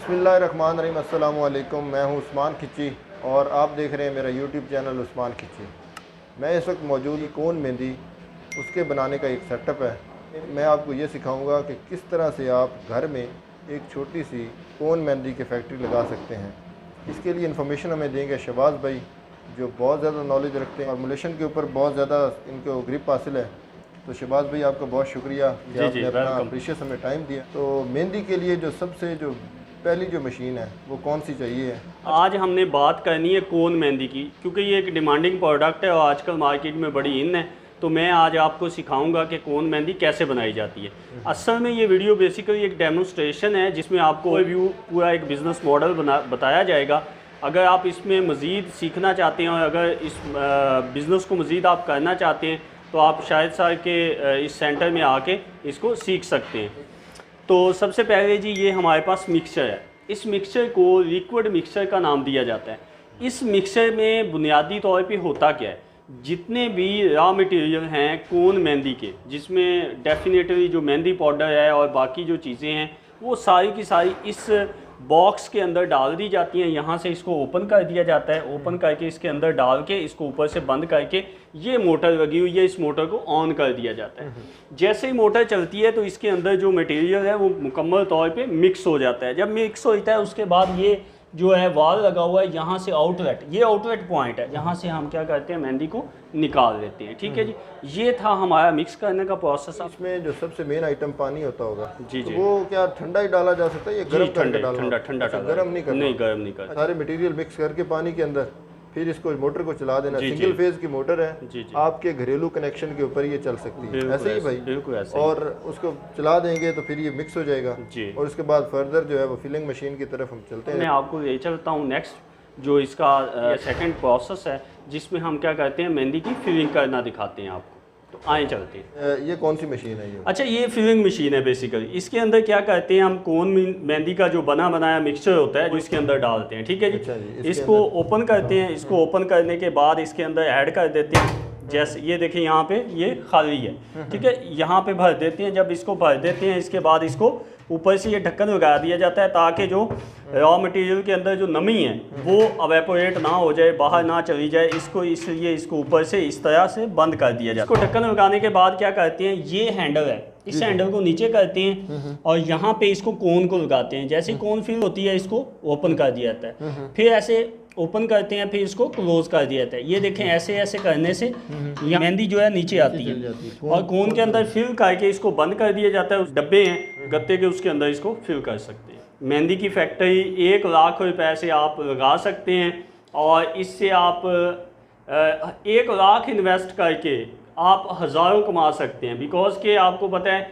बिस्मिल्लाहिर्रहमानिर्रहीम। अस्सलामु अलैकुम। मैं हूं उस्मान खिच्ची और आप देख रहे हैं मेरा यूट्यूब चैनल उस्मान खिच्ची। मैं इस वक्त मौजूद कोन मेहंदी उसके बनाने का एक सेटअप है। मैं आपको ये सिखाऊंगा कि किस तरह से आप घर में एक छोटी सी कोन मेहंदी की फैक्ट्री लगा सकते हैं। इसके लिए इन्फॉर्मेशन हमें देंगे शहबाज भाई, जो बहुत ज़्यादा नॉलेज रखते हैं, फॉर्मुलेशन के ऊपर बहुत ज़्यादा इनको ग्रिप हासिल है। तो शहबाज भाई आपका बहुत शुक्रिया कि आपने अपना प्रीशियस हमें टाइम दिया। तो मेहंदी के लिए जो पहली जो मशीन है वो कौन सी चाहिए? आज हमने बात करनी है कोन मेहंदी की, क्योंकि ये एक डिमांडिंग प्रोडक्ट है और आजकल मार्केट में बड़ी इन है। तो मैं आज आपको सिखाऊंगा कि कोन मेहंदी कैसे बनाई जाती है। असल में ये वीडियो बेसिकली एक डेमोन्स्ट्रेशन है जिसमें आपको व्यू पूरा एक बिज़नेस मॉडल बताया जाएगा। अगर आप इसमें मज़ीद सीखना चाहते हैं और अगर इस बिज़नेस को मज़ीद आप करना चाहते हैं तो आप शायद साल के इस सेंटर में आके इसको सीख सकते हैं। तो सबसे पहले जी ये हमारे पास मिक्सचर है। इस मिक्सचर को लिक्विड मिक्सचर का नाम दिया जाता है। इस मिक्सचर में बुनियादी तौर पे होता क्या है, जितने भी रॉ मटेरियल हैं कोन मेहंदी के, जिसमें डेफिनेटली जो मेहंदी पाउडर है और बाकी जो चीज़ें हैं वो सारी की सारी इस बॉक्स के अंदर डाल दी जाती हैं। यहाँ से इसको ओपन कर दिया जाता है। ओपन करके इसके अंदर डाल के इसको ऊपर से बंद करके ये मोटर लगी हुई है, इस मोटर को ऑन कर दिया जाता है। जैसे ही मोटर चलती है तो इसके अंदर जो मटेरियल है वो मुकम्मल तौर पे मिक्स हो जाता है। जब मिक्स होता है उसके बाद ये जो है वाल लगा हुआ है, यहाँ से आउटलेट, ये आउटलेट पॉइंट है, यहाँ से हम क्या करते हैं मेहंदी को निकाल लेते हैं। ठीक है जी, ये था हमारा मिक्स करने का प्रोसेस। इसमें जो सबसे मेन आइटम पानी होता होगा जी जी, वो क्या ठंडा ही डाला जा सकता है या गर्म? ठंडा गर्म नहीं करना? नहीं, गर्म नहीं करना। सारे मटेरियल मिक्स करके पानी के अंदर फिर इसको मोटर को चला देना। सिंगल फेज की मोटर है जी, आपके घरेलू कनेक्शन के ऊपर ये चल सकती है। ऐसे ही भाई? बिल्कुल ऐसे। और उसको चला देंगे तो फिर ये मिक्स हो जाएगा जी। और उसके बाद फर्दर जो है वो फिलिंग मशीन की तरफ हम चलते हैं। मैं आपको ले चलता हूँ नेक्स्ट जो इसका सेकंड प्रोसेस है, जिसमें हम क्या करते हैं मेहंदी की फिलिंग करना दिखाते हैं आपको। तो आए चलते हैं। ये कौन सी मशीन है ये? अच्छा, ये फिलिंग मशीन है बेसिकली। इसके अंदर क्या करते हैं हम कोन मेहंदी का जो बना बनाया मिक्सचर होता है वो इसके अंदर डालते हैं। ठीक है जी, अच्छा जी, इसको ओपन करते हैं। इसको ओपन करने के बाद इसके अंदर ऐड कर देते हैं। जैसे ये देखिए यहाँ पे ये खाली है, ठीक है, यहाँ पे भर देते हैं। जब इसको भर देते हैं इसके बाद इसको ऊपर से ये ढक्कन लगा दिया जाता है ताकि जो रॉ मटेरियल के अंदर जो नमी है वो अवेपोरेट ना हो जाए, बाहर ना चली जाए। इसको इसलिए इसको ऊपर से इस तरह से बंद कर दिया जाए। इसको ढक्कन लगाने के बाद क्या करते हैं, ये हैंडल है, इस हैंडल को नीचे करते हैं और यहाँ पे इसको कोन को लगाते हैं। जैसे कोन फिल होती है इसको ओपन कर दिया जाता है। फिर ऐसे ओपन करते हैं, फिर इसको क्लोज कर दिया जाता है। ये देखें ऐसे ऐसे करने से मेहंदी जो है नीचे आती है और कोन के अंदर फिल करके इसको बंद कर दिया जाता है। उस डब्बे हैं गत्ते के, उसके अंदर इसको फिल कर सकते हैं। मेहंदी की फैक्ट्री 1 लाख रुपए से आप लगा सकते हैं और इससे आप 1 लाख इन्वेस्ट करके आप हज़ारों कमा सकते हैं। बिकॉज के आपको पता है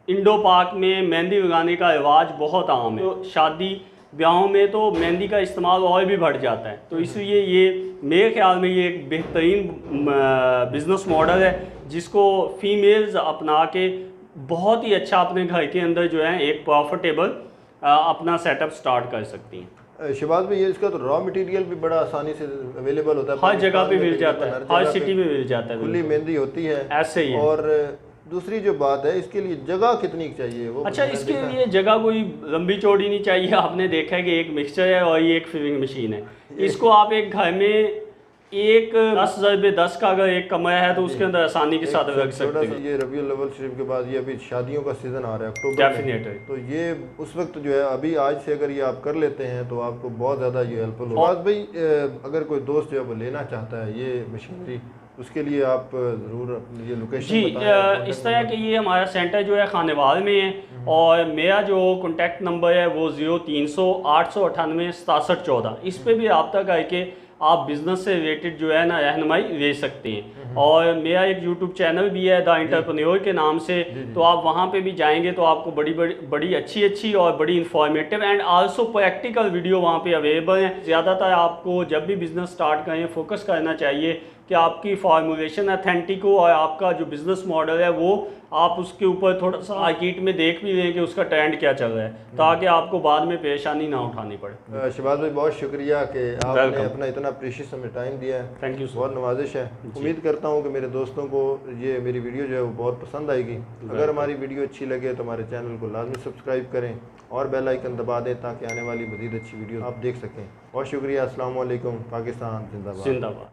इंडो पाक में मेहंदी लगाने का रिवाज बहुत आम है। तो शादी ब्याहों में तो मेहंदी का इस्तेमाल और भी बढ़ जाता है। तो इसलिए ये मेरे ख्याल में ये एक बेहतरीन बिज़नेस मॉडल है जिसको फीमेल्स अपना के बहुत ही अच्छा अपने घर के अंदर जो है एक प्रॉफिटेबल अपना सेटअप स्टार्ट कर सकती हैं। शहबाज भाई, ये इसका तो रॉ मटेरियल भी बड़ा आसानी से अवेलेबल होता है, हर जगह पे मिल जाता है, हर सिटी में मिल जाता है। खुली मेहंदी होती है ऐसे ही। और दूसरी जो बात है, इसके लिए जगह कितनी चाहिए वो? अच्छा, इसके लिए जगह कोई लंबी चौड़ी नहीं चाहिए। आपने देखा है कि एक मिक्सचर है और ये एक फिलिंग मशीन है। इसको आप एक घर में एक 10x10 का अगर एक कमरा है तो उसके अंदर आसानी के साथ रख सकते हैं। ये रबीउल अव्वल शरीफ के बाद ये अभी शादियों का सीजन आ रहा है अक्टूबर डेफिनेटली। तो ये उस वक्त जो है अभी आज से अगर ये आप कर लेते हैं तो आपको बहुत ज़्यादा ये हेल्पफुल होगा। भाई अगर कोई दोस्त जो है वो लेना चाहता है ये मशीनरी, उसके लिए आप ज़रूर ये लोकेशन जी इस तरह कि ये हमारा सेंटर जो है खानेवाल में है और मेरा जो कॉन्टैक्ट नंबर है वो 0300 898 6714। इस पर भी रब्ता करके आप बिज़नेस से रिलेटेड जो है ना रहनुमाई ले सकते हैं। और मेरा एक यूट्यूब चैनल भी है द एंटरप्रेन्योर के नाम से, तो आप वहाँ पे भी जाएंगे तो आपको बड़ी अच्छी और बड़ी informative and also practical video वहाँ पे अवेलेबल हैं। ज़्यादातर आपको जब भी बिज़नेस स्टार्ट करें फोकस करना चाहिए कि आपकी फॉर्मुलेशन अथेंटिक हो और आपका जो बिज़नेस मॉडल है वो आप उसके ऊपर थोड़ा सा मार्केट में देख भी लें कि उसका ट्रेंड क्या चल रहा है, ताकि आपको बाद में परेशानी ना उठानी पड़े। शहबाज भाई बहुत शुक्रिया कि आपने अपना इतना प्रीशियस हमें टाइम दिया है। Thank you. बहुत नवाजिश है। उम्मीद करता हूँ कि मेरे दोस्तों को ये मेरी वीडियो जो है वो बहुत पसंद आएगी। अगर हमारी वीडियो अच्छी लगे तो हमारे चैनल को लाजमी सब्सक्राइब करें और बेल आइकन दबा दें ताकि आने वाली मज़ीद अच्छी वीडियो आप देख सकें। बहुत शुक्रिया। अस्सलाम वालेकुम। पाकिस्तान जिंदाबाद। जिंदाबाद।